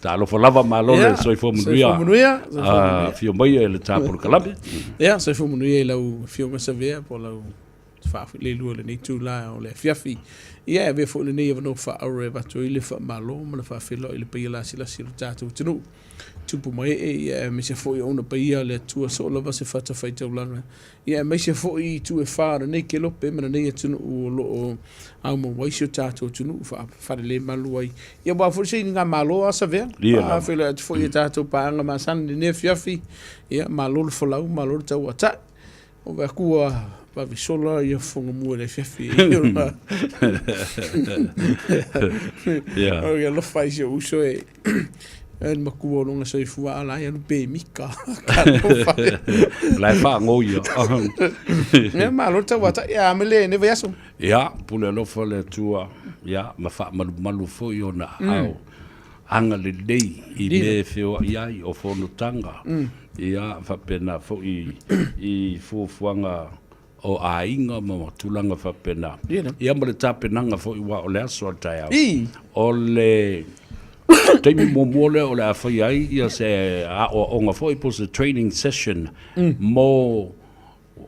Ta lo lava malo le soifo munuia. Fio mai le tapu kalame. Ja, soifo munuia lau fio ngasavea po lau whaafi le lua le nei tūla o le fiafi. Ia e vea fo le nei avano whaare watu i le wha malo, mana whaafilo i le paia la sila sila tātou tinu. Tupu mai ia me se fo i ona paia le tua so lava se whata whaitau langa. Ia me se fo i tu e whaara nei ke lope, mana nei atunu o lo o au mo waisio tātou tinu, whaare le malu ai. Ia wā fo se ngā malo asa vea. Whaafilo atu fo i tātou paanga ma sani ne fiafi. Ia malo le folau, malo le tau ata. O vea kua pa visola ia fonga mua le fiafi. O ia lo fai se uso e en makua longa sei fua ala ia no be mika. Lai fa ngoia. Ne malo ta wata ia mele ne veaso. Ia pule lo fa le tua ia ma fa malu fo yo na au. Anga le dei I me feo ia o fono tanga. Ia fa pena fo I fuanga o ainga ma tulanga fa pena. Ia mo le tapenanga fo I wa o le aso tai au. O le Taimi mole o le afai ai ia se o nga fo I pos a training session mo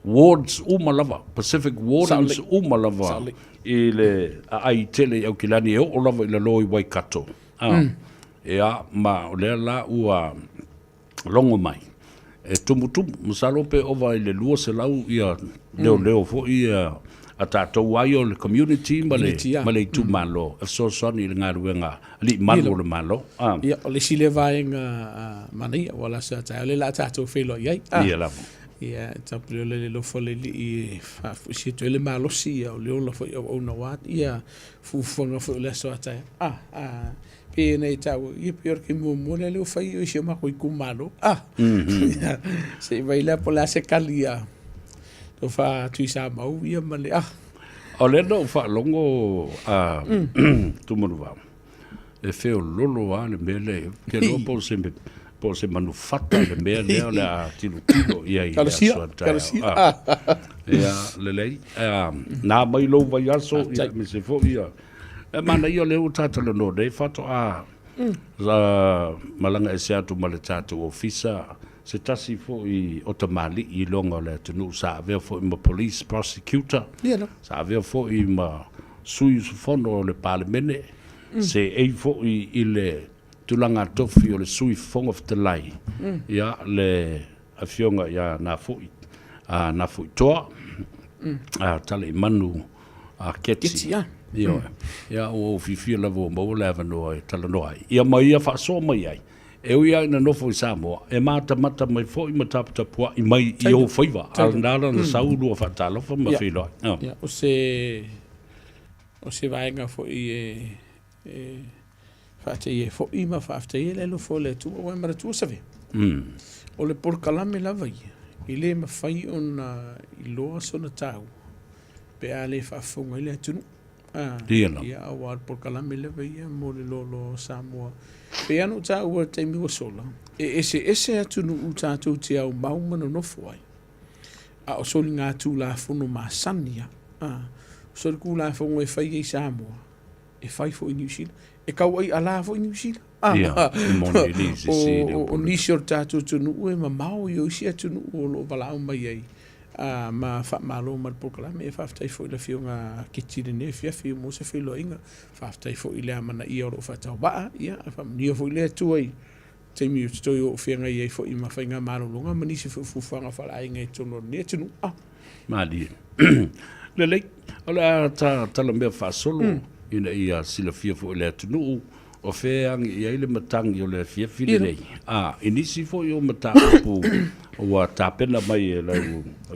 wards umalava Pacific Wardens umalava I le ai tele au kilani o lava I le loi Waikato. Ia ma o le la ua longo mai. E tumutumu musalope ova I le lua se lau ia leo fo ia a tātou ai o le community ma le tu malo. E so soni le ngā ruenga li malo le malo. Ia o le sile vaenga mania wala sa tai o le la tātou whelo iai. Ia lavo. Ia tapu le lofo le li I whafusi to le malo si o le ola fo I o na wat. Ia fufonga fo le so tai. Pe nei tau I pior ke mo le o fai o isi ma ko I kumalo. Se vai la po la se kalia. To fa tu sa mau ia male o le no fa longo tu mo va e feo lolo ale mele ke no po se manufata le mele la tilo ia ia le lei na mai lo vai aso me se fo ia e mana io le utata le no dei fatto za malanga e sia tu male tatu ofisa se tasi fo I otamali I longa le tunu sa avea fo I ma police prosecutor sa avea fo I ma sui su fono le palemene se ei fo I le tulanga tofi o le sui fonga ftelai ia le afionga ia na fo toa tale manu ketsi ia o fifi la vo mo la vano tala noi ia mai ia fa so mai ai e ia na no foi Samoa e mata mai foi matapta po I mai I o faiva andala na saulu fa talo fa ma filo ya o se vai nga foi fa te foi ma fa te le lo fo le tu o mara tu save o le por kalame la vai I le ma fai on I lo so na tau pe ale fa fonga le tu ia o por kalame le vai mo le lo Samoa pe anu ta ua taimi o sola. Ese atu nu tātou te au maumana no fuai. O soli ngā tū la fono ma sania. Soli ku la fono e whai e Samoa. E whai fo I New Zealand. E kau ai ala fo I New Zealand. O nisi o tātou tunu e ma mau I o isi atu nu o lo balau mai ai. Ma fa malo ma proclame e faftai fo la fionga kitine ne fiafi mo se filo inga faftai fo ile mana I o fa tau ba ia fa ni fo ile tu ai te mi sto yo fianga ia fo I ma fainga malo longa mani se fu fanga fa la inga tono ne tunu mali le ala ta la me fa solo ina ia sila fia fo ile tunu o feang ia ile matang yo le fiafi le inisi fo yo matapu o tapena mai la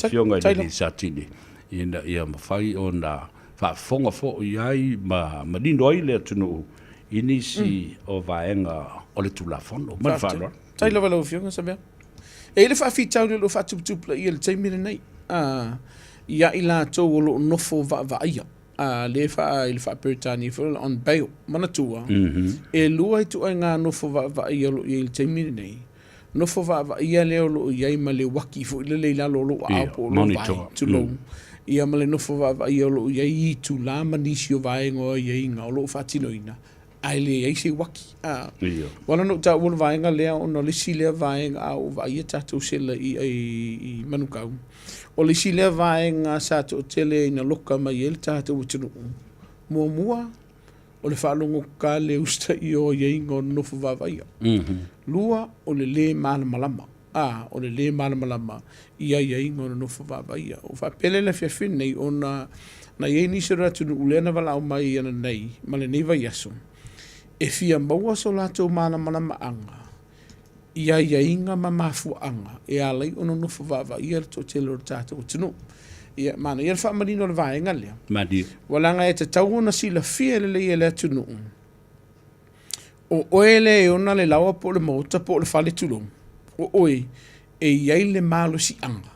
fionga I satini ina ia mafai ona fa fonga fo iai ma dino ai le tunu inisi o vaenga o le tula fondo ma fa no tai lo velo fionga sabia e le fa fitau lo fa tup la ia le taimi nei ia ila to lo nofo va ia le fa il fa pertani for on bail manatua e lua tu nga nofo va ia lo il taimi nei no fo va ia le lo ia ma le waki fo le la lo a po lo tu lo ia ma le no fo va ia lo ia I tu la manisio vai ngo ia nga lo fatino ina ai le ai se waki. Ia. Wala no ta ua vaenga lea o no lisi lea vaenga au va ia tātou sela i manukau. O lisi lea vaenga sa to tele ina loka mai ele tātou utinu. Mua o le whaalongo ka le usta i o ieinga o nofu vavaia. Lua o le malamalama. O le malamalama ia ieinga o nofu vavaia. O whapele le whiawhine nei o na iei nisi ratunu ulena wala o mai ana nei, ma le nei vai aso. E fia maua so lato malamalama anga. Ia ieinga ma mafu anga. E alai o nofu vavaia to tele o tātou utinu. Ia mana ia fa marino le vaenga lea. Madi. Walanga e te tau na sila fia le ia le tunu. O oele e ona le lawa po le mota po le fale tulong. O oe e iai le malo si anga.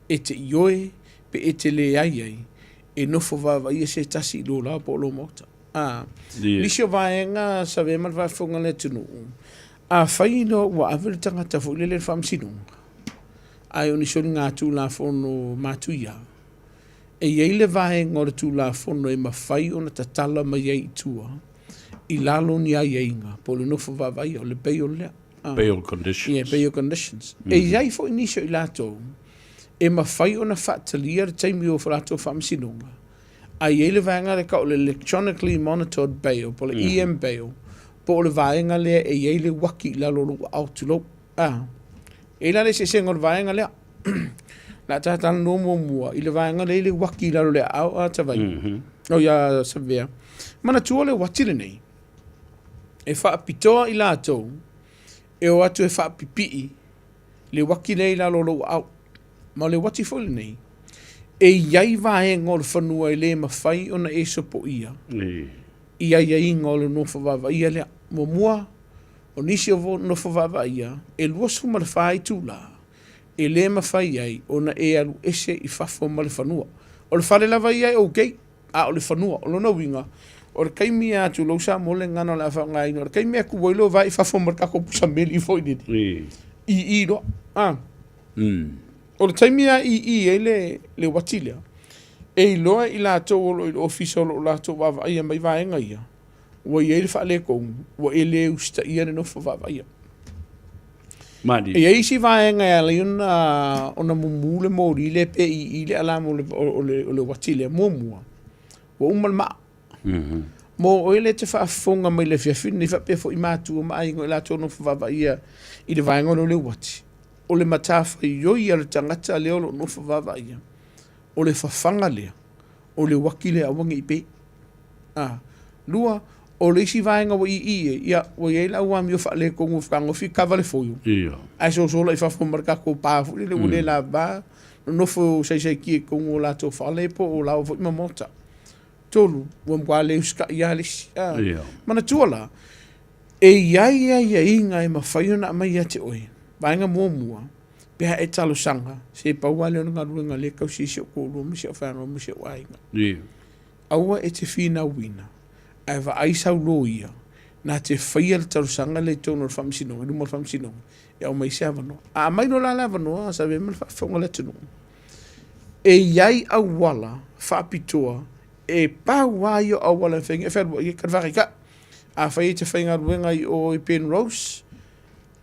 E te ioe pe e te le ai e nofo vava ia se tasi lo la po lo mota. Lisio vaenga sa ve mal va fonga le tunu. Faino wa avil tangata fo le fam sinunga. Ai oni soni ngā tū la fono mātuia. E iei le vahe ngore tū la fono e mawhai o na tatala mai ei tua. I lalo ni ai einga, po le nofo vavai o le bail lea. Bail conditions. Yeah, bail conditions. E iei fo inisio i lato, e mawhai o na whaatalia re taimi o whalato whamsinunga. A iei le vahe ngare ka o le electronically monitored bail, po le EM bail, po le vahe ngare e iei le waki lalo lo au tulo. E la le se se ngor vaenga lea. La tata no mua. I le vaenga le waki la le au a tawai. O ia savea. Mana tua le watire nei. E wha pitoa i la tau. E o atu e wha pipii. Le waki nei la lo au. Ma le wati foli nei. E iai vaenga o le whanua i le mawhai o na e sopo ia. Ia iai ngā le nofa vava ia lea. Mua. O nisi o no fawava ia, e luasu ma le whai tūla, e le mawhai ai, o na e alu ese i whafo ma le whanua. O le whare lava ia e o gei, o le whanua, o lona winga, o le kaimi atu lau sa mole ngana la whangai, o le kaimi aku wailo vai i whafo ma le kako pusa meli i fwoi nini. I ro, O le taimi a i e le watilia, e i loa i la tau o lo ofisa o lo la tau wava ia mai vaenga ia. Wa ia le whaale kong, wa ele usta ia ne nofa vavaia. Madi. E eisi vaenga e ala ona mumule mori le pe i le ala mo le watile mua. Wa umal ma. Mo o ele te whaafonga mai le whiawhini, ni whapea fo i mātua ma aingo e la tō nofa vavaia i le vaenga no le wati. O le matafa i yoi ala tangata leo lo nofa vavaia. O le whawhanga lea. O le wakile awangi i pe. Lua, o le isi vaenga wa ia wa ia la wa mi o fale ko ngu frango fi kavale foyo ai so i fa fo marka ko pa fu le ule la ba no fo sei ki ko ngu la to fale po o la fo ma mota tolu wa mwa le uska ia le mana tuala e ia inga e ma faiona mai ya te oi vaenga mua pe e talo sanga se pa wa le nga ruenga le ka si ko lo mi se fa no mi se wainga aua e te fina wina ai va ai sau loia na te faia le tarusanga le tono o whamsino, e lumo o whamsino, e au mai seava no. A mai no la lava no, sa ve mal whaonga le tono. E iai au wala, whapitoa, e pau aio au wala whengi, e whērua i karwari ka. A whai te whainga ruenga i o i Penrose,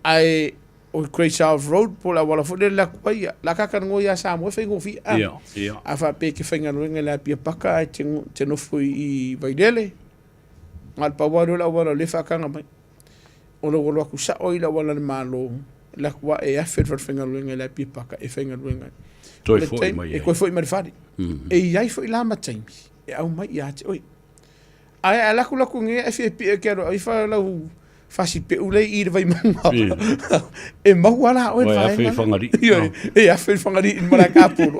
ai o Grey South Road, po la wala fo le la kuaia, la kakango ia sa mo whengo fi. A whape ke whainga ruenga la pia paka, ai te nofo i Vaidele, ngal pawaro la wala le fakanga mai o lo wala ku sa oila wala le malo la kwa e afet wat fenga luenga la pipaka e fenga luenga toi foi mai e ko foi mai fadi e ia foi la matai e au mai ia te oi ai ala ku la ku nge e pe quero ai fa la fasi pe ule i vai manga e ma wala o vai e fangari e afet fangari in mara kapu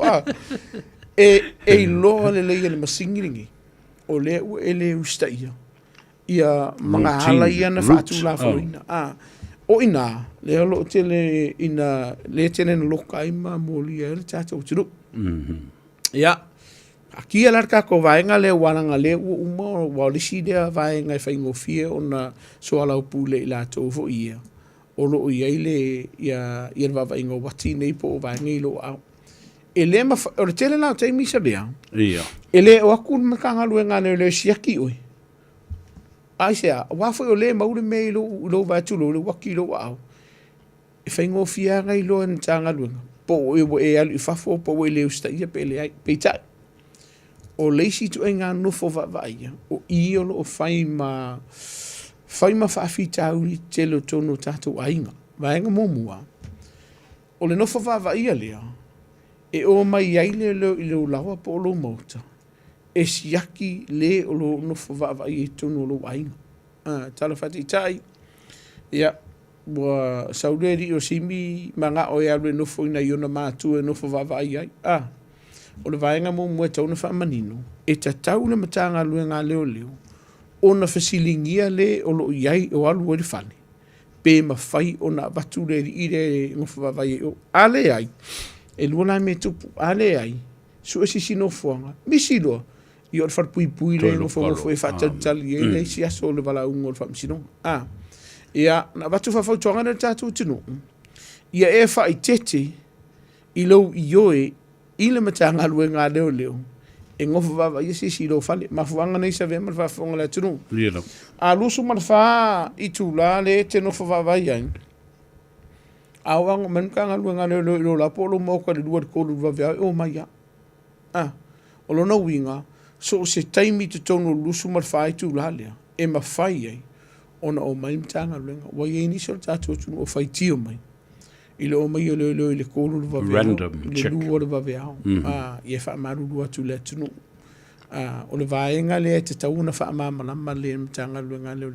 e lo le masingiringi o le ele ustaia ia mga hala ia na whaatu la whaoina. O ina, leo lo tele ina, le tene na loka ima moli e re tata o tiru. Ia, aki alarka ko vaenga le waranga le uma wa lisi dea vaenga e whaingo fia o na soala upu le ila tōfo ia. O lo ia ile ia rwa vaenga wati nei po o vaenga ilo au. E le ma, o le tele lao teimi sa bea. Ia. E le o akun makanga luenga ne le siaki oi. ai se a wa fo le mau le me lo va tu lo wa ki lo wa e fa ngo fia ngai lo en tanga lu po e al fa fo po le usta ia pe le ai pe ta o le si tu enga no fo va ia o i o lo fai ma fa fi tau i te lo tono tatu ainga va enga mo mua o le no fo va ia le e o mai ai le lo lawa po lo mota e siaki le o lo no fo va ia tono lo ainga tala fati tai ia wa sauderi o simi manga o ya le no fo ina yo na matu e no fo va ia o le vaenga mo mo tau fa manino e tau na matanga luenga leo ona fasilingia le o lo iai o alu o le fale pe ma fai ona batu le ire ngo fa vai o ale ai e luna me tupu ale ai su esi sino fuanga misilo io far pui le ngo fo e fa tali e si aso le vala un o fa sino ia na batu fa tonga na tatu tino ia e fa i tete i lo ioe i le matanga luenga leo e ngofo va ia si lo fale ma fuanga nei sa vema va fonga la tunu a lusu mar fa i tu la le te no fa va ia awang men ka luenga lo la polo mo ka le duar ko lu va via o mai o lo no winga so se taimi te tonu lusu mar fa i tu la le e ma fai ai ona o mai matanga luenga wa ye ni so tatu tu o fai tio mai i lo mai le kolu va random check le lu va vea ia fa maru lu atu le tunu o le vaenga le te tauna fa mama ma le mtanga luenga le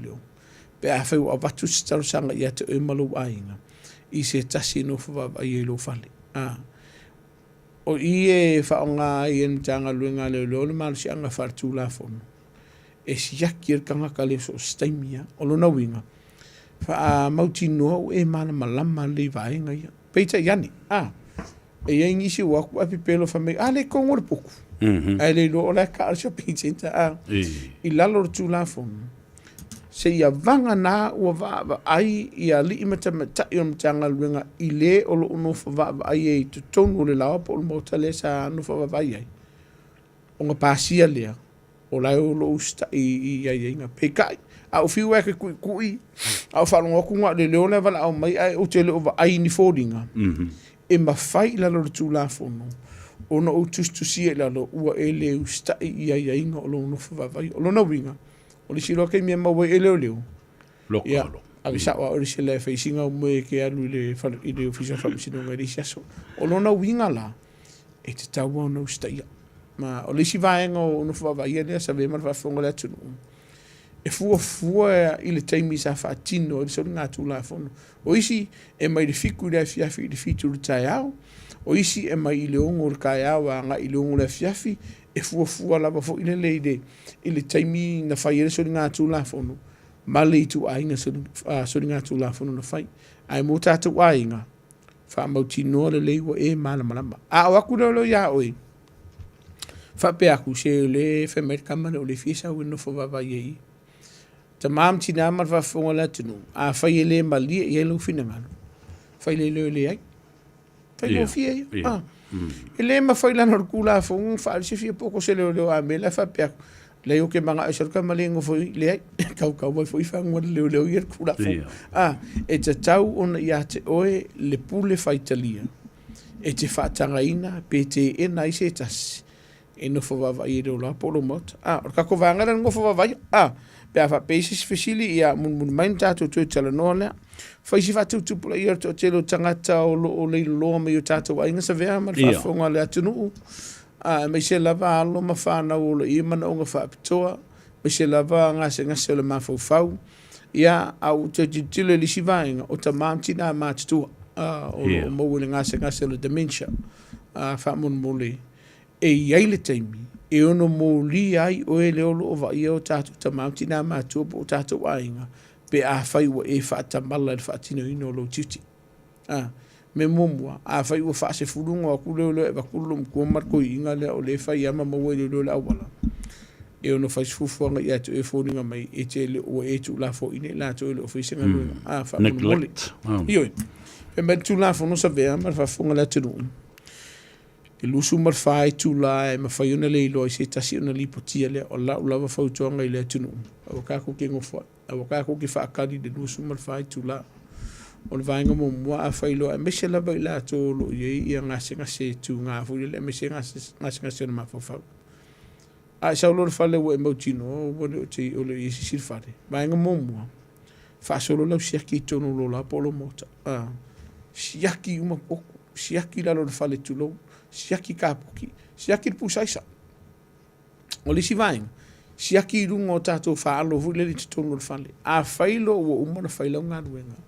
pe a fa o batu sta sanga ia te e malu ainga i se tasi no fa ia lo fale o i fa nga i mtanga luenga le mal si anga fa tu la fon e si yakir kanga kale so staimia o lo na winga fa mauti no e mana malama le vaenga ia peita yani e ia ingisi wa ku api pelo fa me ale kongor poku ale lo la ka shopping center i lalo tu la fon se ia vanga na o va ai ia li mata mata i mtanga luenga i le o lo no fa va ai e tu tonu le la po mo tele sa no fa va ai o nga pasia le o la o lo sta i ia inga pekai au fiu e kui au whanonga kunga le leo le wala au mai ai o te leo ai ni fōringa e ma whai la lo tu la whono o na o tustusia la lo ua e leo stai ia inga o lo no whawai o lo na winga o li silo kei mea maua e leo loko a vi sawa o li se le whaisinga o mwe ke alu i le ofisa whamisinonga i siaso o lo na winga la e te tau o no stai ma o li si vaenga o no whawai e lea sa ve mar whawhonga le tunu e fua i le taimi sa whaatino i sori ngā tūla whono. O isi e mai le fiku le fiafi i le fitu le tai au. O isi e mai i le ongo le kai au a ngā i le ongo le fiafi e fua lava fo i le leide i le taimi na whai ele sori ngā tūla whono. Ma le tu ainga sori ngā tūla whono na whai. Ai mō tātou ainga wha mauti noa le leiwa e malama. A o aku leo ia oe. Wha pe aku se le whamer kamana o le fiesa o no whawawai ei. Ta mam tina mar va fonga la tunu a fai le mali e lo fina man fai le ai fai lo fie ele ma fai la nor kula fo fa si fie poco se le a me la fa pe le o ke manga ser ka malengo foi le ai kau foi fa ngor le ir kula fo e te tau on ia te oe le pule fai italia e te fa tangaina pe te e nai se tas e no fo va vai do la polo mot o ka ko vanga ngo fo va vai pe fa pesis fisili ia mun main tatu tu tala no le fa si fa tu player to telo tangata o le lo me yo tatu wa inga sa vea ma fa fonga le atunu me se lava lo ma fa na o le i mana o nga fa pitoa me se lava nga se le ma fau ia au te tilo li si vainga o ta mamtina ma tu o mo le nga se le dementia fa mun mole e ia le taimi e ono mo li ai o e leo lo va ia o tatu ta mamtina ma tu po tatu ainga pe a fai wa e fa ta mala fa tino ino lo titi me momwa a fai wa fa se fulunga ku leo e va kulum ko marko inga le o le fai ama mo we le la wala e ono fa fufu nga ia tu e foninga mai e te le o e tu la fo ine la tu le ofisi nga fa mo io e me tu la fo no sa vea ma fa fonga la tu ke lusu mal fai tula e mawhai ona le ilo i se tasi ona li potia le o lau lava whautonga i le tunu. Awa kako ke ngofa, awa kako ke whaakari le lusu mal fai tula. O le vaenga mo mua a whailo e mese lava i la tōlo i ia ngase tu ngā furi le mese ngase ona mawhawhau. A sa lo le fale wo e mautino o le o te o le i sisir fare. Vaenga mo mua. Whaasolo lau siaki tono lo la polo mota. Siaki uma poku, siaki lalo le fale tulo, siaki kāpuki, siaki le pusaisa. O le si vaenga. Siaki runga o tātou whaalo vule le tono le fale. A whailo o umana whailau ngā ruenga.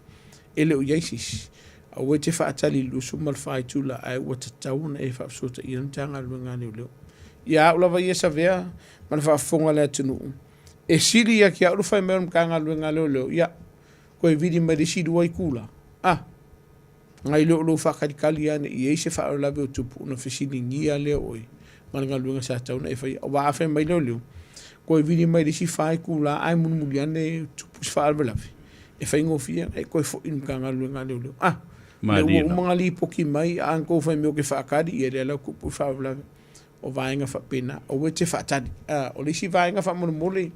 Ele o yaisis. A ue te whaatali lusu mal whai tula ai ua tatauna e whaapsota i antanga ruenga leo leo. Ia ulawa ia sa vea, mana whaafonga lea tunu. E siri ia ki a ulu whai meron ka ngā ruenga leo leo. Ia, koe vidi mai sidu wai kula. Ngai leo leo whakarikali ane i eise whaarolawe o tupu una whisini ngia leo oi. Mana ngā ruenga sa tauna e whai, wa a whai mai leo leo. Koe vidi mai si whai kula ai munumuli ane tupu si whaarolawe. E whai ngofia, e koe fo inu ka ngā ruenga leo leo. Le umanga li poki mai, a anko whai meo ke whaakari i e lea lau kupu whaarolawe. O vaenga whapena, o we te whaatari. O le si vaenga whamone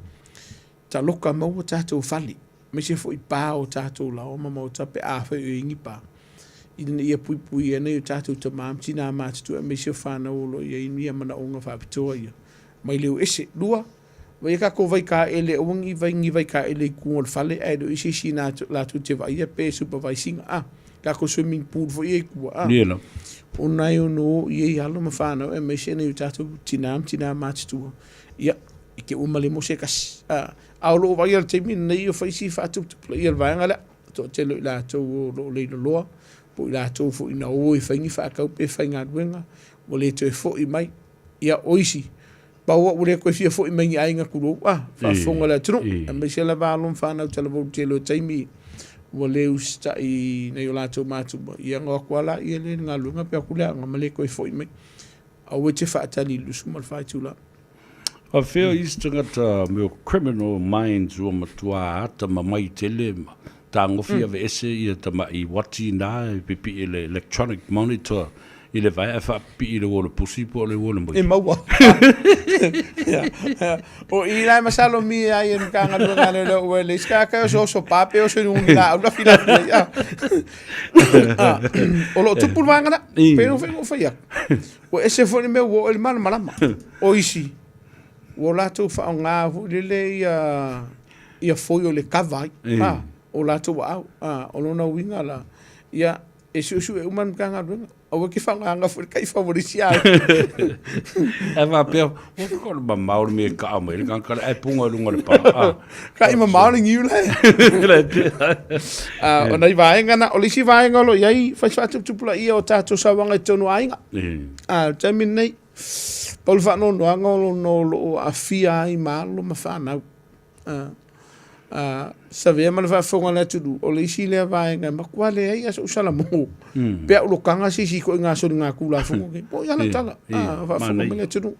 ta loka maua tātou whali. Me se fo i pā o tātou lao, mama o tape a whai o ingi pā. Ina ia pui pui ena i o tātou ta māmti nā mātutua, me se whāna olo ia inia mana onga whapitoa ia. Mai leo ese, lua, vai kako vai ka ele, o wangi vai ka ele i kunga o whale, ai do isi si nā lātou te vai ia pē supervising, kako swimming pool fo i e kua. Niela. O nai o no i e halo ma whanau e mai sena i tātou tina mātutua. Ia, i ke umale mo se kasi. Aolo o vai ala teimi nei o whaisi whaatuptupula i alvaenga lea. To te lo i lātou o lo leilo loa. Po i lātou fo ina o i whaingi whaakau pe whainga duenga. Mo le to e fo i mai. Ia oisi. Paua ure koe fia fo i mai i ainga kuro. Whaafonga lea tunu. E mai se la wālom whanau tala vau te lo teimi. Wa leu sta i nei o lātou mātua. Ia ngā kuala i ele ngā lunga pia kulea ngā male koe fo i mai. A ue te whaatali lusu mal whai tūla. A whea istangata meo criminal minds ua matua ata ma mai tele ma. Tā ngofia ve ese ia tama i wati nā e pipi ele electronic monitor. I le vai a whapi i le wole pusi po le wole mai. E maua. O i lai masalo mi ai en kanga lunga le ue le iska ka so pape o se nungi la ula fila. O lo tupu wanga na. Pero whengo whaia. O ese fone me o el mana malama. O isi. O lato wha o ngā le ia foi o le kawai. O lato wa au. O lona winga la. Ia e susu e uman kanga lunga. O ke whanganga fwere kai favorisi ai. E wha pēo, o kore ma maori me ka amai, le kankara e punga runga le pā. Kai ma maori ngiu lai. O nei vaenga na, o lisi vaenga lo iai, whaitupula ia o tātou sawanga i tonu ainga. Taimi nei, paulu whanau noanga o no lo a fia ai malo ma whanau. Sa vea mana whafonga lea turu, o le isi lea vaenga, ma kua lea ia sa usala mo. Pea ulo kanga si ko ngā sori ngā kula fungo. Po iana tala, whafonga lea turu.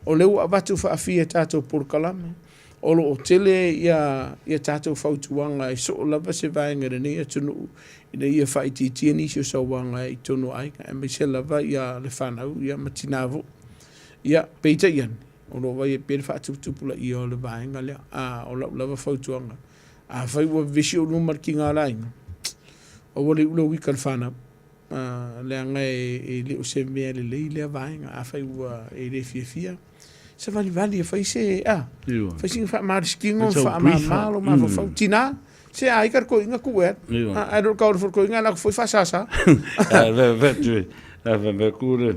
O leu abatu whaafia tātou porkalame. O lo o tele ia tātou whautuanga i so lava se vaenga rene ia tunu. Ina ia whaititia ni si o sawanga i tonu aika. E mai se lava ia le whanau, ia matinavo. Ia peita ian. O lo vai e pere whaatupula i o le vaenga lea. O lava whautuanga. Whai ua visi o numar ki ngā lainga. O wale ula wika le whanau. Lea ngai e leo se mea le lei lea vaenga. Whai ua e le fia. Se vali e whai se whai singa wha mariskingo wha malo ma whau tina. Se a ikar ko inga kuwe. A ro kaur for ko inga la foi fasasa. Ve kure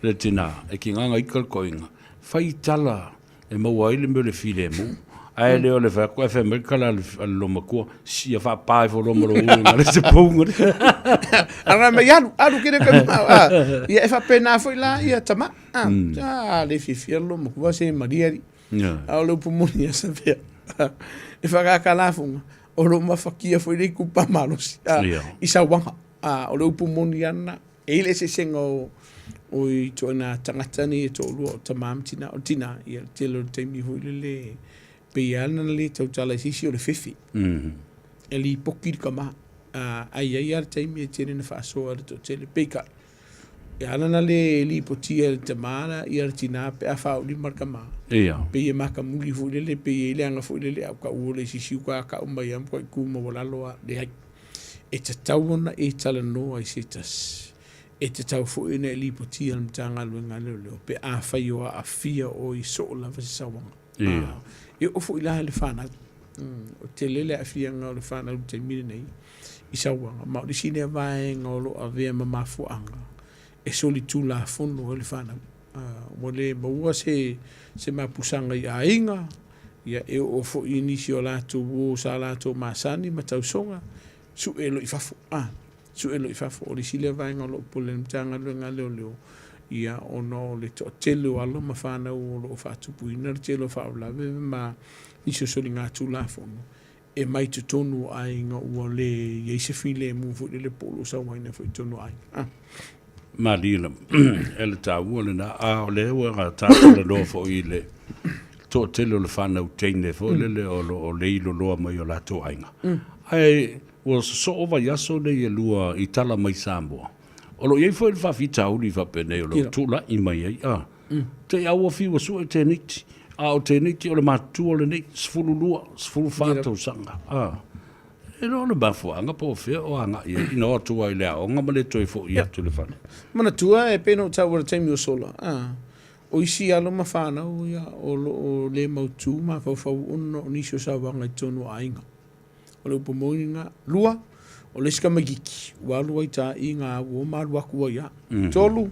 le tina. E ki nganga ikar ko inga. Whai tala e maua ile me le file mu. Ai leo le fa ko fa me kala lo makua si fa pai fo lo mo nga le se pongo. Ana me ya alu kire ka ia fa pena foi la ia tama. Le fifi lo mo va se maria. A lo pumoni esa vea. E fa ka kala funga. O lo ma fakia foi le kupa malos. Isa wanga. O lo pumoni ana. Ele se sengo o i tōna tangatani e tō lua o tamamtina o tina i a te lo teimi hui le pe ana le tau tala sisi o le whiwhi. E li poki ka maha. Ai ar teimi e tere na whaasoa re tō tele peika. Ya ana le li potia le tamara ia tina pe afa uli marka ma. Ia. Pe ye maka muli fu le pe ye le anga fu le ka u le sisi ka umba yam ko ku mo wala loa le ai. E te tauona e tala no ai sitas. E te tau fu ina li potia le tanga lu ngale le pe afa yo a fia o i so la va sa wanga. Ia. E o fu ila le fana. O te lele a fia nga le fana lu te mini nei. I sa wanga ma di sine vai ngolo a vea ma fu anga. E soli tu la fono le fana wale maua se mapusanga i ainga ia e o fo inisio la tu wo sa la tu masani matausonga su elo i fafo su elo i fafo o le sile vai ngalo pole mtanga lo ngale o ia ono le to telo alo mafana o lo fatu puina telo fa la ma iso soli nga tu la fono e mai tu tonu ainga o le ye se file mu fo le polo sa waina fo tonu ai Malila ele taua le na a le wa ta le lo fo ile to tele le fa na utene fo le o le ilo lo mai o la to ainga ai was so over yaso le lua itala mai sambo o lo ye fo il fa fita uli fa pene o lo tu la i mai ai te a wo fi wo su eternity a eternity o le matu o le nei sfulu lua sfulu fa to sanga e no le bafo anga po fe o anga i no tu ai le o nga male toi fo ia tu le fa mana tua e peno ta wa time yo sola o isi alo mafana o ia o le mautu ma fa uno ni so sa wanga tonu ainga o le pomoinga lua o le ska magiki wa lua ita inga o ma lua ku ia tolu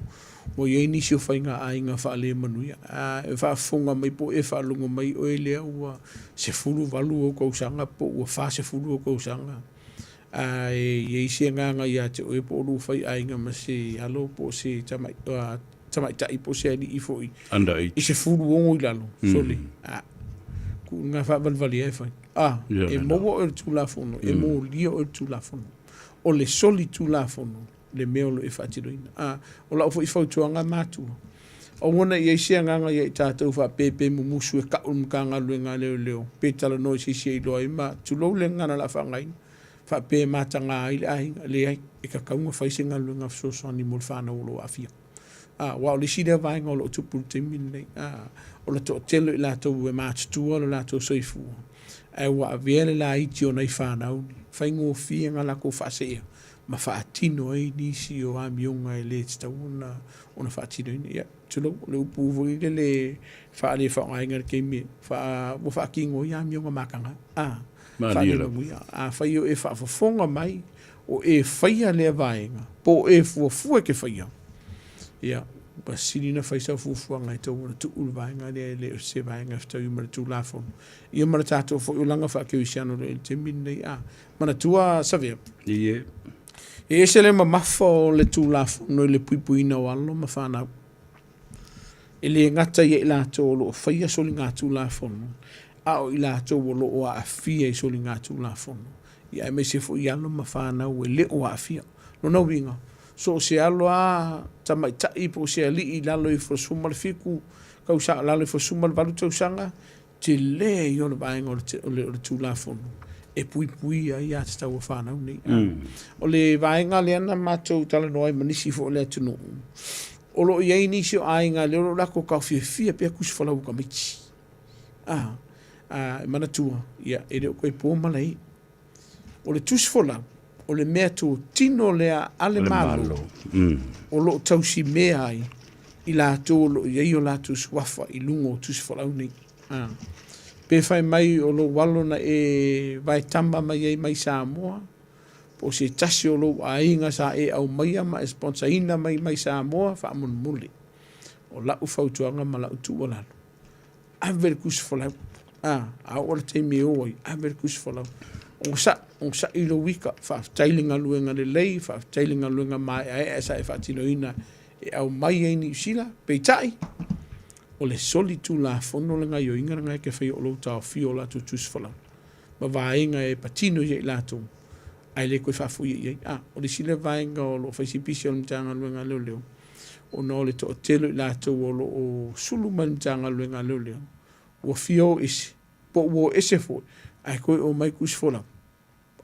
o ye ni so fa inga ainga fa le manuia e fa funga mai po e fa lungo mai o ele o se fulu valu o ko sanga po o fa se fulu o ko sanga ye isi nga ia te o po lu fa ainga ma se alo po se tamai ta ipo se ni ifo anda i se fulu o ilalo soli ku nga fa valvali e fa e mo o tu la fono e mo lio o tu la fono o le soli tu la fono le meolo e fatiroina o la fo ifo tuanga matu o wona ye sia nga ye tatu fa pepe musu e ka kanga luenga leo petala no si si lo ima tu lo le ngana la fa ngai fa pe matanga ai le e ka kaunga fa singa luenga so so ni mol fa no lo afia wa le si de vai ngolo tu pulte minne o la to telo la to we match tu o la to so ifu e wa viele la itio nei fa na fa ngo fi nga la ko fa se ma fa tino ai ni si o amionga e le sta una fa tino ia tulo le upu le fa le fa nga ke mi fa mo fa kingo ia amionga makanga fa le muia fa yo e fa fonga mai o e faia le vaenga po e fu ke faia ia ba silina fa sa fu nga to tu ul vaenga le se vaenga sta yu mar tu la fon ia mar tato fo langa fa ke usiano le temine mana tua savia ie e se le mamafo le tulafu no le puipuina o alo mafana e le ngata ye la to lo faia soli ngatu la fon o ila to lo o afia e soli ngatu la fon ia me se fo ia lo mafana o le o afia no winga so se alo tamai tai po se li ila lo fo sumal fiku ka usa la lo fo sumal valu to sanga te le yo lo baingo le tula fon e pui ai a sta o fa na ni o le vainga le na macho tala noi manisi fo le tunu o lo ye inisio ainga le lo la ko ka fia pe ku fola u ka michi mana tua ia e ko e po malai o le tus fola o le mea tu tino le ale malo o lo tausi mea ai i la to lo ye yo la tu swafa i lungo tus fola ni pe fai mai o lo walo na e vai tamba mai mai Samoa po se tasi o lo ainga sa e au mai ma sponsorina mai Samoa fa mun muli o la u fautuanga ma la tu wala aver kus fola a o te me o aver kus fola o sa i lo wika fa tailinga luenga le lei fa tailinga luenga mai e sa e fa tinoina e au mai ni sila pe tai o le soli tu la fono le ngai o inga ngai ke fai o lo tau fio la tu tus fola ma vainga e patino ye la tu ai le ko fa fu ye o le sile vainga o lo fa si pisio mtanga luenga leo o no le to telo la tu o lo o sulu mtanga luenga leo o fio is po wo ese fo ai ko o mai kus fola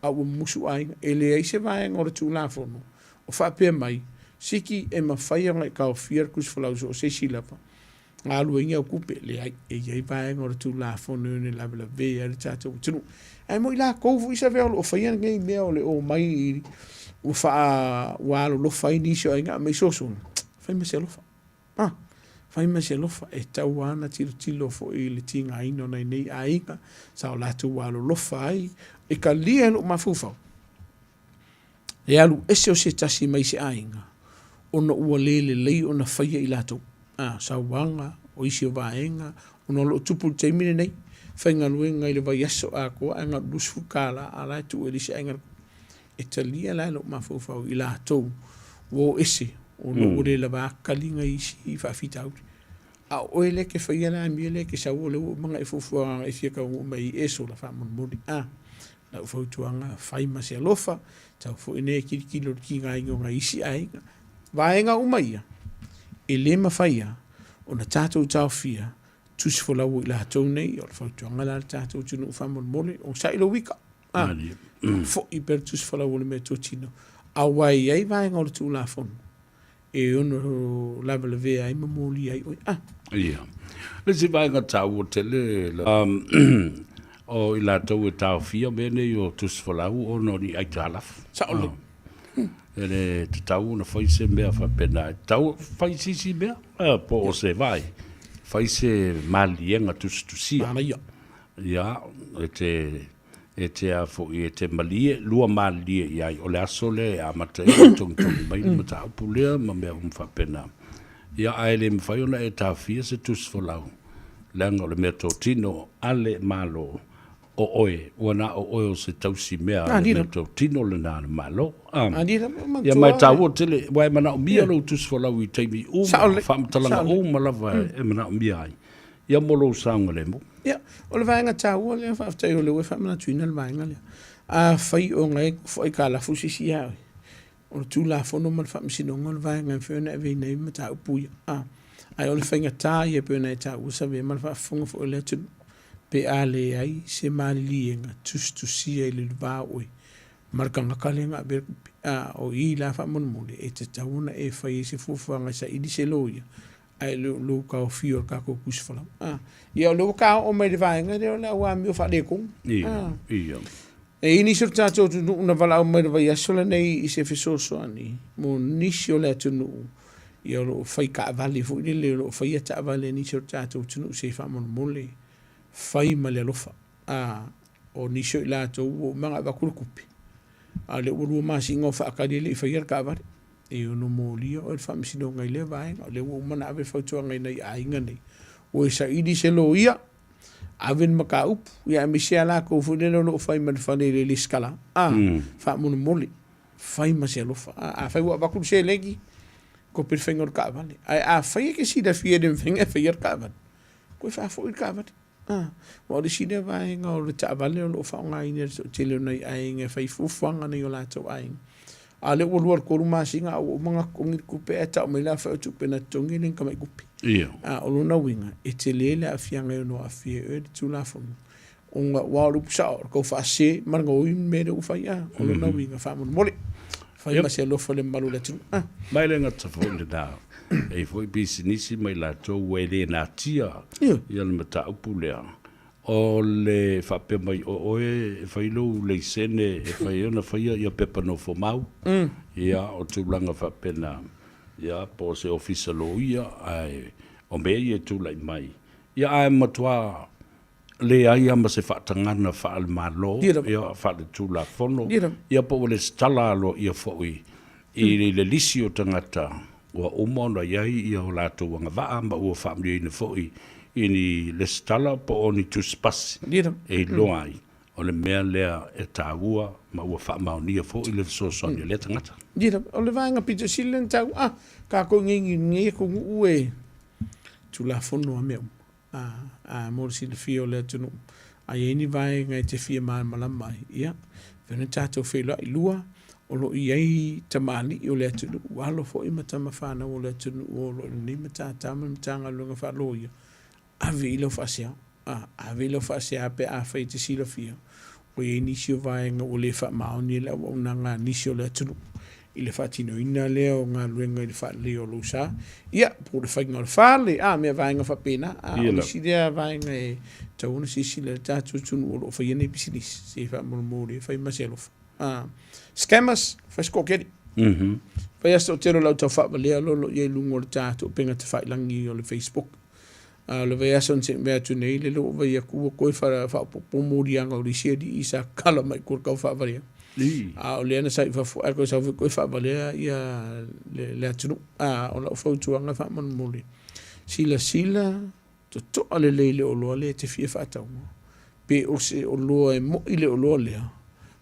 a o musu ai ele ai se vainga o le tu la fono o fa pe mai siki e mawhaia ngai kao whiar kus whalau so se silapa. Ngā lua inga o kupe le ai e iei vaenga o tu la whonu ne la vela vea le tātou tunu. Ai mo i la koufu isa vea o whaia ngai mea o le o mai i o wha walo lofa i nisio ai ngā mei soso. Whai ma se lofa. Whai ma se lofa e tau ana tilo fo i le tinga ino nei nei a inga sa o latu walo lofa ai e ka lia lo mafufau. E alu ese o se tasi mai se a inga. Ona ua lele lei ona whaia i latou. Sa wanga o isi o vaenga ona lo tupu teimine nei. Whainga luenga i le vai aso a koa anga lusfu kala a lai tu e lisi ainga. E talia lai lo mafufau i latou. Wo ese o lo ure la va kalinga isi i whawhita au. A oe le ke whaia la mia le ke sa o le mga e fufua e fiaka o mai eso la whamon mori. Na ufautuanga whaima se alofa. Tau fo ine kilo ki ngai ngonga isi ainga. Vaenga umaia. E le mawhaia o na tātou tau fia tusi folau i la hatou nei o le whautuanga la tātou tunu whamon mori o sa ilo wika. Fo i per tusi folau le mea tōtino. A wai ai vaenga o le tū la whonu. E ono lava le vea ai mamoli ai oi. Ia. Le si vaenga tau o tele o i la tau e tau fia mene o tusi folau o no ni ai tālaf. Sa ole. Ele te tau na whai se mea whapena. Tau whai sisi mea? Po o se vai. Whai se malienga tusia. Mana ia. Ia, e te a fo i te malie, lua malie iai. O le aso le a mata e tong mai mata upulea ma mea whapena. Ia aele mwhai ona e tau fia se tusi folau. Langa o le mea tō tino ale malo. O oe, wana o oe o se tausi mea le tau tino le nāna malo. Ia mai tau o tele, wai mana o mia lo tusi folau i teimi uma, whamtalanga uma lava e mana o mia ai. Ia molo saunga le mo. Ia, o le vaenga tau o le whaftai o le ue whamana tuina le vaenga le. A whai o ngai fwoi ka la fusisi au. O le tū la whono ma le whamisinonga le vaenga e whiona e vei nei ma tau puia. Ai o le whainga tā i e pēna e tau usa ve ma le whafonga fwoi le tunu. Pe ale ai se malienga tustusia i le vaoi markanga kalenga ber o i la fa mon mole e te tauna e fai se fufuanga sa i se loia ai lo ka o fio ka ko kusfala ia lo ka o mai vaenga le la wa mi fa le kong ia e ini sur tato tu na vala o mai vai asola nei i se fesoso ani mo nisio le tu no ia lo fai ka vale fu le lo fai ta vale ni sur tato tu no se fa mon mole fai ma le alofa o nisio i lātou o mga wakurukupi. A le uru masingo whaakari le i whaiar ka awari. E ono mōlia o e whamisino ngai le vaenga. O le ua umana awe whautua ngai nei a inga nei. O e sa idi se lo ia. Awen maka upu. Ia mi se ala ko funelo no whai ma le whane le liskala. Whaamunu moli. Whai ma se alofa. A whai ua wakuru se legi. Ko pir whaingor ka awari. A whai ke si da fia den whaiar ka awari. Ko e whaafo i ka awari. Wa le sine vaenga o le taavale o lo whaonga ine tele nei ainga whai fufuanga nei o lātou ainga. A le ua luar koru masinga o mga kongi kupe e tau mai la whao tupe na tongi nen kamai kupi. O lona winga e te lele a fianga no a fia e te tūlafonu. O ngā wārupu sao ko whaase maranga o im mere u whai o lona winga whaamonu mole. Whai masi a lofa le malu le tunu. Mai le ngata whaole nao. E foi bisinisi mai la to wele na tia ia le mata upulea o le fape mai o oe fai lo le sene e fai ona fai ia pepa no fo mau ia o tulanga fape na ia po se ofisa lo ia ai o me ia tu lai mai ia ai matua le ai ama se fatangana fa al malo ia fa le tu la fono ia po le stala lo ia foi i le lisio tangata wa umona yai ia o lātou wanga waa ma ua whaamri ina fōi ini le stala po o ni tuspasi e loa ai o le mea lea e tāua ma ua whaamaunia fōi le sosoni le tangata. Dira, o le vāinga pita silen tau, kā ko ngi ko ue tu la fono a meu. Mōre si le fio le tunu. A ieni vāinga e te fia maa malamai. Ia, whena tātou whelua i lua, o lo iei tamali o le atunu walo fo ima tamafana o le atunu o lo ni mata tama mtanga lunga fa loia ave ilo fasia ave ilo fasia pe a fa te silo fia o ye nisio vaenga o le fa maoni le o nanga nisio le atunu i le whaatinoina lea o ngā luenga i le whaaleo lo sa. Ia, po le whainga o le whaale, me vaenga whapena, o le sidea vaenga e tauna sisi le tātua tunu o lo whaiene i bisinis, se whaamurumuri, whai maselofa. Scammers, whai skokeri. Whai asta o tero lau tau whaalea lolo i e lungo le tātua penga te whailangi o le Facebook. Le vai asa nse mea tu nei le lo vai aku koe whaapopomori anga o li sia di isa kala mai kua kau whaavaria. O le ana sai whafu ako sa koe whaavaria ia le atunu. O la ufautu anga whaamanumori. Sila to ale le o loa le te fia whaatau. Pe o se o loa e mo i le o loa lea.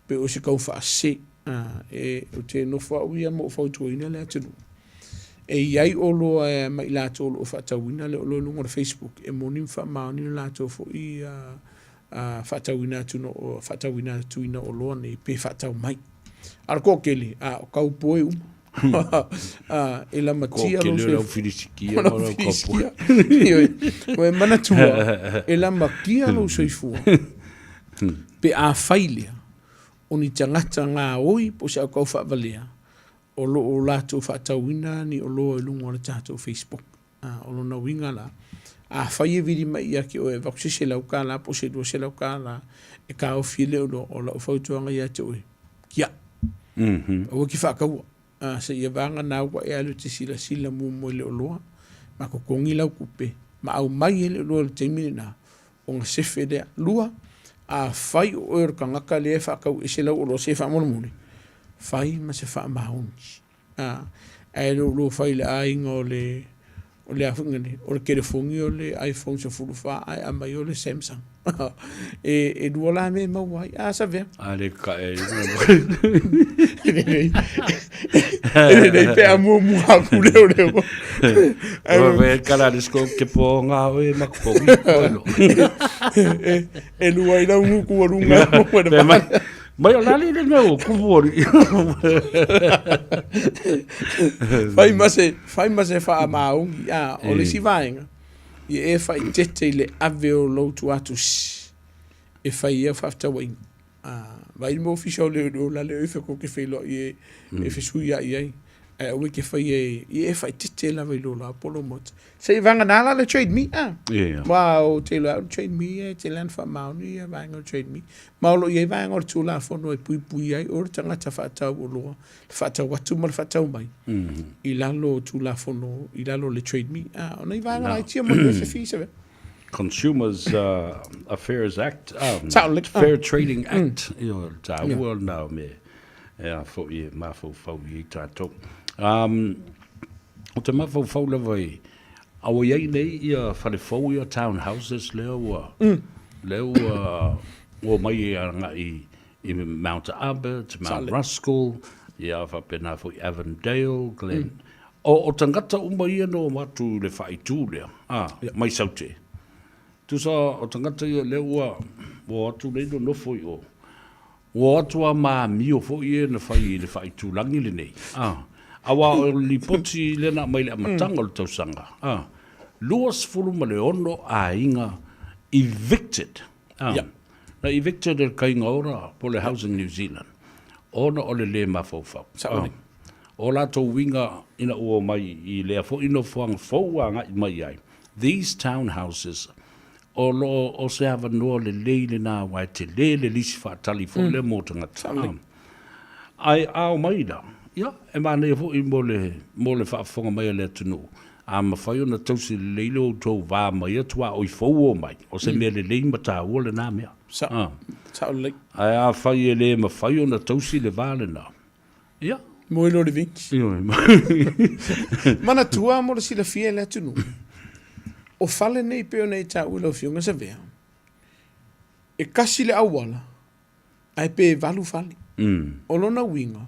Pe o se kau whaase. O te no whauia mo ufautu ina le atunu. E iai o loa e mai lato o loa whaatauina le o loa lunga Facebook. E moni wha maoni lato fo i whaatauina tuina o loa ne pe whaatau mai. Ara ko kele, o kau poe e la matia lo se. Ko kele lau whirisikia. O e mana tua, e la makia lo se fua. Pe a whailea, o ni tangata ngā oi po se au kau whaavalea. O lo o lato whaatauina ni o lo e lungo na tātou Facebook. O lo na winga la. A whaia viri mai ia ki o e waku se lau ka la, po se dua se lau ka la, e ka o file o lo o la o whautuanga ia te oe. Kia. O ki whaakaua. Se ia vanga nā ua e alu te sila mu mo le o loa. Ma ko kongi lau kupe. Ma au mai ele o loa le teimine na. O nga sefe dea lua. A whai o e raka ngaka le e whaakau e se lau o lo se whaamonomone. Fai ma se wha mahonji. E lo fai le ainga o le afungani, o le kerefungi o le iPhone sa fulu wha, ai amai o le Samsung. E dua la me mawai, sa vea. Le ka e. Nei pe a mua haku leo leo. O ve kala disko ke po ngā oe makupongi. E lua ina ungu warunga. Mai o lali le meu kuwori. Fai mase wha maungi. O le si vaenga. I e whai tete le ave o loutu atus. E whai e whaftawain. Vai mo official le o lale o ko ke whailo i e whesui ai ai. O ke whai e whai tete la vai lola apolo mot. Se i vanga nala le trade me. Wow, te la trade me, te lan wha mauni e vanga trade me. Maulo i e vanga o tu la fono e pui ai o tangata whaatau o loa. Whaatau watu mar whaatau mai. I lalo tu la fono, i lalo le trade me. Ona i vanga lai tia mo le fisa ve. Consumers Affairs Act, Fair Trading Act, well now me, for you, mafo for you tato. O te mafo fau la vai, awa iei nei ia whalefau ia townhouses leo o mai i Mount Albert, Mount Ruskell, ia whapena fo i Avondale, Glen. O tangata uma ia no matu le whaitu lea, mai saute. Tu sa o tangata ia leo o atu leido nofo i o. O atu a maa mio fo i na whai le whaitu langi le nei. Awa o li poti lena mai le amatanga le tausanga. Luas fulu ma le ono a inga evicted. Na evicted e kainga ora po le Housing New Zealand. Ona o le mafau. O la tau winga ina ua mai i lea fo ino fuang fau anga i mai ai. These townhouses o se hava noa le leile nā wai te le lisi whaatali fo le mōtanga. Ai ao maida. Ia, e māne fo i mo le whaafonga mai le tunu. A mawhai o na tausi le leile o tau wā mai atua o i fau o mai. O se mea le leile mata ua le nā mea. Ai a whai e le mawhai o na tausi le vāle nā. Ia. Mo ilo le vinci. Mana tua mo le sila fia le tunu. O fale nei peo nei ta ula o fionga sa vea. E kasi le awala. Ai pe valu fale. O lona winga.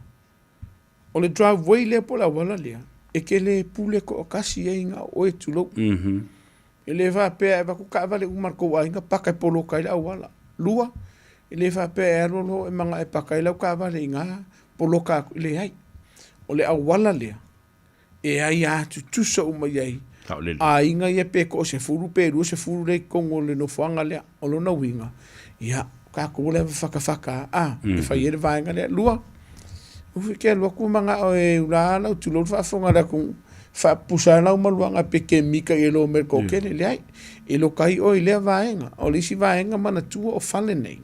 O le driveway le po la wala lea. E ke le pule ko o kasi e inga o e tulo. E le va pe e vaku ka vale umarko wa inga paka e polo kai le awala. Lua. E le va pe e arolo e manga e paka e lau ka vale inga polo ka le hai. O le awala lea. E ai atu tusa uma iai. A inga ia pe ko se furu pe ru se furu le kongo le no fanga le o lo na winga ia ka ko le faka e fa ye vainga le lua Ufi ke lo ku manga o e ula la tu lo fa fonga da ku fa pusana o maluanga peke mika e lo merko ke le ai e lo kai o le vaenga o le si vaenga mana tu o fale nei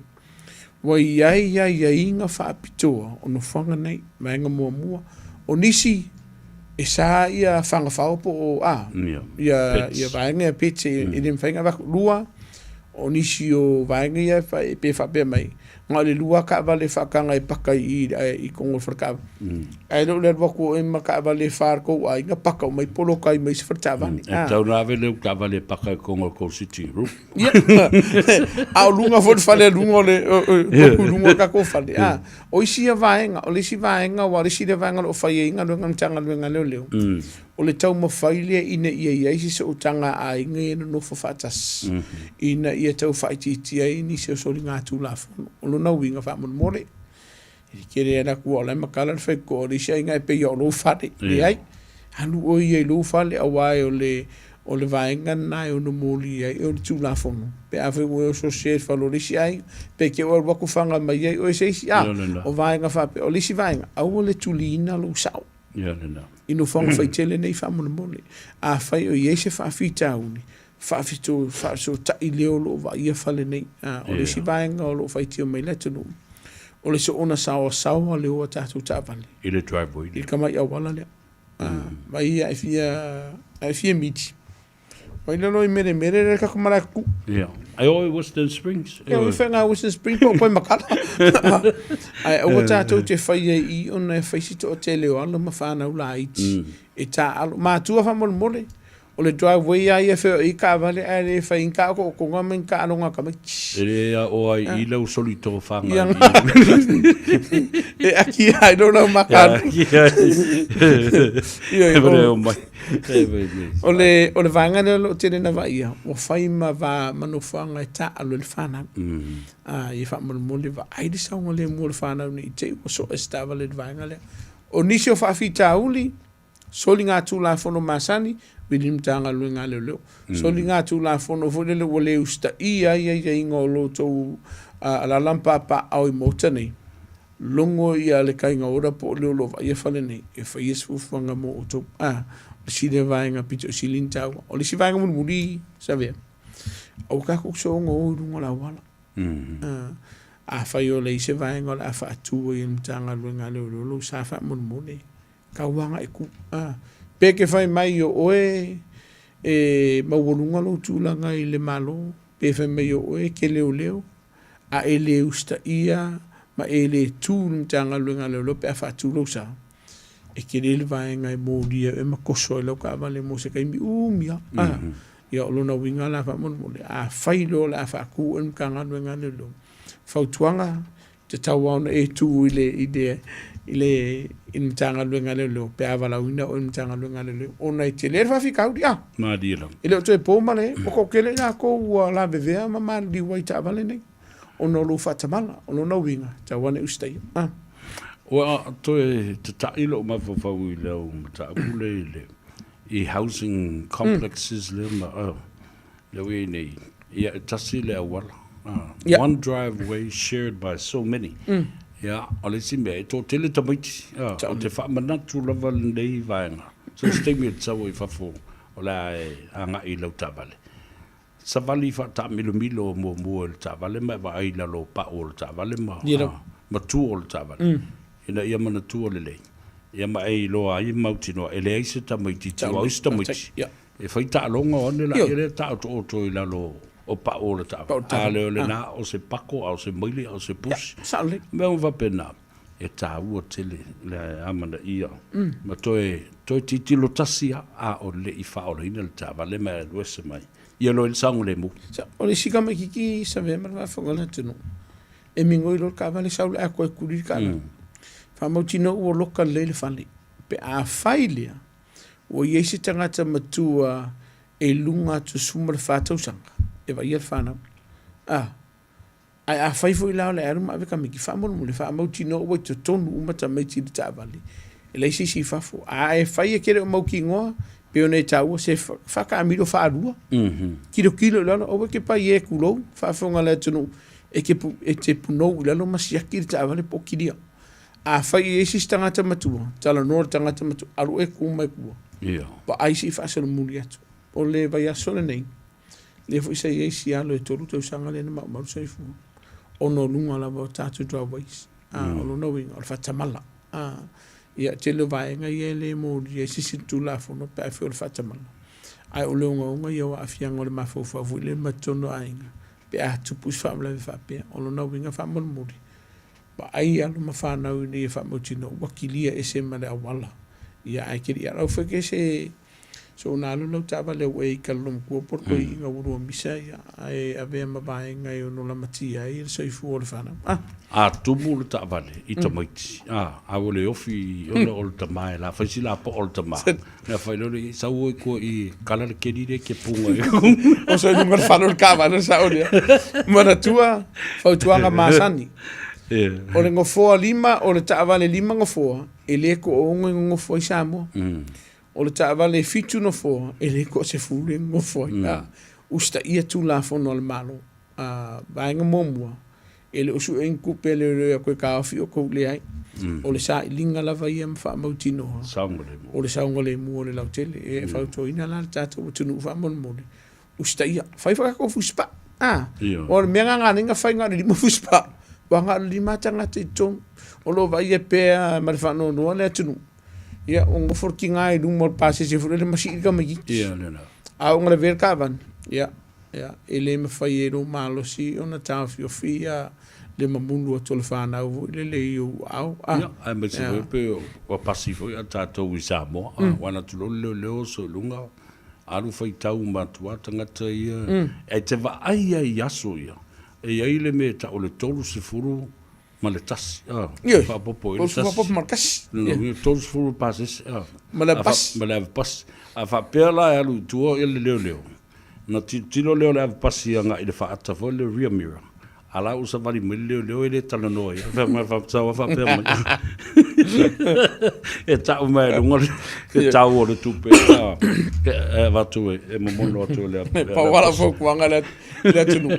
wa ia inga fa pitoa o no fanga nei vaenga mua o nisi e sa ia fanga fa po o ia vaenga pete e le fainga va lua o nisi o vaenga ia fa pe fa pe mai nga le lua ka vale fa kanga e paka i kongo farka ai lo le wako e maka vale far ko ai nga paka mai polo kai mai se farta vani tau na vele ka vale paka kongo ko city ru ya a lunga fo fale lunga le ko lunga ka ko fale o isi vaenga o le si vaenga wa le si de vaenga o fai inga lo nganga lo le o le tau mawhaile ina ia isi se utanga a inga no fo fatas ina ia tau faititi ai ni se so linga tu la o lo na winga fa mon mole i kere ana ku ola makala fe ko ri sai ngai pe yo lo fate ai anu o ia lo fale awai o le vaenga na o no moli ai o tu la fo pe ave o so se fa lo ri sai pe ke o wa ku fanga mai ai o se o vaenga fa pe o li si vaenga au le tulina lo sao ino fong fai tele nei fa mon mole a fai o yese fa fitauni fa fito fa so ta ileo lo va ia fale nei o le si vaenga o lo fai tio mai le tunu o le so ona sawa le o tatu tapale i le driveway i kama ia wala le mai ia fia miti mai le no i mere le ka kumara ku I always Western Springs we fenga Western Springs po makala ai o tatu te fai i ona fai sito o tele o ala mafana ula iti e ta alo ma tua fa mon mole o le driveway ai e fe i ka vale ai fa in ka ko ngamen ka no ngaka mai e o ai i lo solito fanga e aqui ai no makala o le vanga lo tene na vai o fai ma va manufanga ta alo le fana i fa mon mole va ai di sa ngole mo le fana ni te o so estava le vanga le o nisio fa fita uli solinga tu la fono masani bilim tanga luenga leo solinga tu la fono fole le wole usta ia ngolo to ala lampa pa au motani longo ia le kai ngora po le lo ia fale nei e fa yesu fanga mo to si de vainga pito silinta o le si vainga mo muri sabe o ka ko so ngo la wala a fa yo le se vainga la fa tu i tanga luenga lo sa fa mo mole ka wanga e ku pe ke fai mai yo oe mawolunga lo tūlanga i le malo pe fai mai yo oe ke leo a ele usta ia ma ele tūl mtanga luenga leo pe a whātūlo sa e ke le vaenga i mōria e makoso e lau ka avale mo se kai mi umia ia olona winga la wha mole a whai lo la whāku e mkanga luenga leo whautuanga te tawana e tū i le tanga luenga leo pe avala uina o tanga luenga leo ona i te le fa fika u dia ma dira ile o te po male o ko kele na ko la bevea mama di wai ta vale nei ona lo fata mala ona no winga ta wane ustai o to te tailo ma fo fo i le ta kule i housing complexes le ma le we nei ia tasile wala one driveway shared by so many ole si me to tele tamiti o te fa manatu lava nei vaenga so stemi tsa wo fa fo ola anga i lo tabale sa vali fa ta milo mo el tabale ma va i la lo pa o tabale ma tu o tabale ina ia mana tu le ia ma ai lo ai mautino ele ai se tamiti o sta tamiti e fa ta longa on la ele ta to la lo o pa o le ta ale le na o se pako o se mili o se pus me on va pena e ta u tele le amana ia ma toi titi lo tasia a o le i fa o le ina ta vale me lo se mai ia lo il sangue le mu o le sika me kiki sa ve ma fa ngala tunu e mingo i lo ka vale sa a ko ku ri ka fa mo tino o lo ka le fali pe a failia o yesi tangata matua e lunga tu sumar fa tausanga e vai fana ai a fai foi la le arma ave kamiki fa mo le fa mo tino o to tonu uma ta mai ti ta vali e le si fa fo ai fai ke mo kingo pe ona ta o se fa ka mi do fa rua kilo la o ke pa ye kulo fa fo ngala tonu e ke e te puno la no mas yakir ta vali po kidia a fai e si tangata matua, tala nor tangata matua, aru e kuma e kua. Ia. Pa ai si whaasara muri atu. O le vai aso le nei. Le fo isa i si alo e toru tau sanga le na maru sa i fu. O no lunga la wa tatu dra wais. O lo no winga, o le whatamala. Ia te le vai nga i e le muri e sisi tu la fono pe afi o le whatamala. Ai o le unga ia wa afianga o le mafaufa fu le matono ainga. Pe a tupus whamla vi whapea. O lo no winga whamon muri. Pa ai alo ma whanau ni e whamotino. Wakilia e se mare awala. Ia ai kiri arau whake se so nā lau tawa leo e kalom kua porko i ngā urua misa ia ai avea mabae ngai o no la matia i so i fu o le whanau. A tumu le tawa le i tamaiti. A o le ofi o le o le tamae la whaisi la po o le tamae. Nā whailole i sau e kua i kala le kerire ke punga i. O so i nunga le whanau le kawa na sa o lea. Maratua whautuanga māsani. O le ngofoa lima o le tawa le lima ngofoa e le ko o ngofoa i Samoa. O le tawa le fitu no foa e le ko se fule ngofoa i. Usta ia tu la fono le malo. Vaenga momua. E le usu e nkupe le rea koe ka awhi o kou le ai. O le sa i linga lava ia mwha mautino. O le saunga le mua o le lautele. E whauto ina la le tātou tunu wha monmone. Usta ia. Whai whakako fuspa. O le mea ngā ninga whai ngā lima fuspa. Wanga lima tangata i tonu. O lo vai e pēa marifano noa le atunu. Ia, o ngofor ki ngā i lungo le pāse se fure le masi i ka magi. Ia, lena. A o ngale ver kawan. Ia, ia. E le me whai e ro malo si o na tāo fio fia le mamulu a tole whanau le le i o au. Ia, ai me se wepe o pasifo i a tātou i Samoa. Wana tulo leo so lunga. Aru whai tau matua tangata ia. E te wa ai ai aso ia. E ai le me ta o le tolu se furu ma le tasi. Ia, whapopo o su whapopo markas. Tolu se furu pases. Ma le pas. Ma le pas. A whapea la e alu tua i le leo. Na tilo leo le pasi anga i le whaata fo le rear mirror. Ala usa vali me leo e le tala noa ia. Whapea ma. E tau mai lunga e tau o le tupe. E watu e momono atu le. Pawala foku anga le. Le tunu.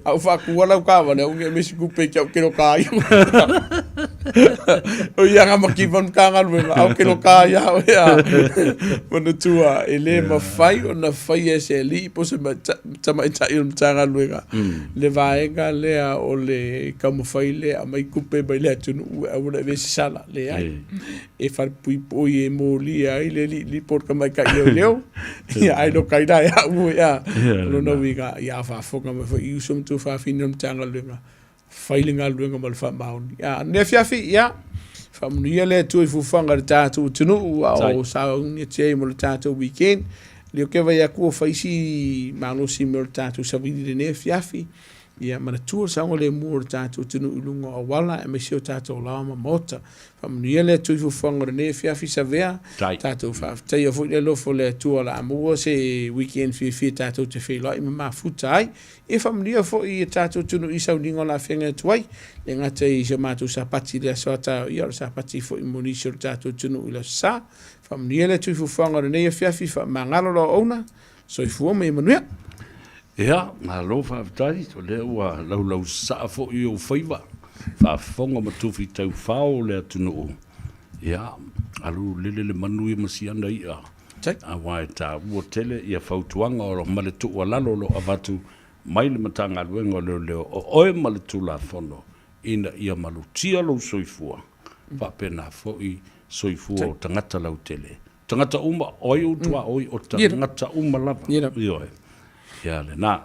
Au whaku wala ukawa le unge mesi kupe kia ukero kāia. O ia ngā makiwan kānga luenga. Au kero kāia o ia. Mana tua e le mawhai o na whai e se li po se tama i tai o mtanga luenga. Le vaenga lea o le kamawhai lea mai kupe mai le tunu ue au na vesi sala le ai. E wharpui poi e mōli ai le li porka mai ka i leo. Ia ai no kaina ia ue ia. Lona wiga ia whafonga mai whai iusum tu whawhina mtanga luenga. Whailinga luenga mal whamaoni. Ia, ne fiafi, ia. Whamunia le tui fufanga le tātou tunu o saungia te mo le tātou weekend. Leo kewa ia kua whaisi manosi mo le tātou savini le ne fiafi. Ia, mana tua saunga le mua le tātou tunu ilunga o wala e mai seo tātou lawa mota. Whamunia le tui fufanga le ne fiafi sa vea. Tātou whaftai a fwoi le lofo le tua la amua se weekend fi tātou te whelai ma mafuta ai. E whamunia fwoi e tātou tunu i sauninga la whenga tuai. Le ngata i se mātou sa pati le asoa tāo ia o sa pati fwoi monisi o tātou tunu i la sa. Whamunia le tui fufanga le ne fiafi mangalo lo ona. So i fua me manuia. Ia, ngā lo whaftai, o le ua lau saa fo i o whaiva. Whafonga matuwhi tau whao le atunu o. Ia, alu le manu i masiana ia. A wai tā ua tele ia whautuanga o male tu ua lalo lo avatu mai le matanga luenga leo o oe male tu la fono. Ina ia malu tia lo soifua. Whapena fo i soifua o tangata lau tele. Tangata uma oi utua oi o tangata uma lava. Ia le, nā.